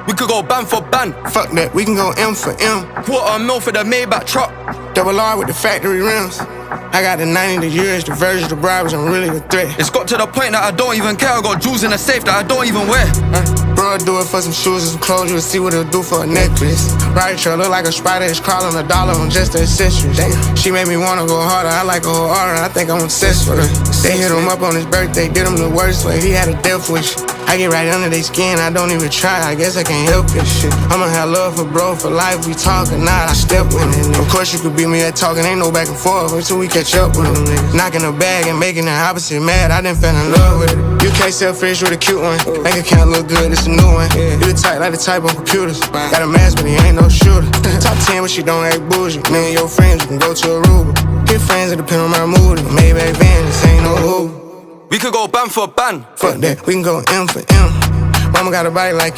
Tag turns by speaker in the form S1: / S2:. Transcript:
S1: We could go ban for ban.
S2: Fuck that, we can go M for M.
S1: $250,000 for the Maybach truck.
S2: Double R with the factory rims. I got the 90, the years, the versions, the bribes, I'm really a threat.
S1: It's got to the point that I don't even care. I got jewels in the safe that I don't even wear.
S2: Bro, do it for some shoes and some clothes, you'll see what it'll do for a necklace. Right truck look like a spider, it's crawling $1 on just the accessories. Damn. She made me wanna go harder, I like a whole aura, I think I'm obsessed with her. They hit him up on his birthday, did him the worst way, he had a death wish. I get right under their skin, I don't even try, I guess I can't help it. Shit. I'ma have love for bro, for life, we talk or not, I step with it. Of course you could beat me at talking, ain't no back and forth until we catch up with them niggas. Knocking the bag and making the opposite mad, I done fell in love with it. You can't sell fish with a cute one, bank account look good, it's a new one. You the type like the type on computers, got a mask but he ain't no shooter. Top 10 but she don't act bougie, me and your friends, you can go to Aruba. Get friends that depend on my mood, Maybach van, this ain't no Uber.
S1: We could go ban for ban.
S2: Fuck that, we can go M for M. Mama got a body like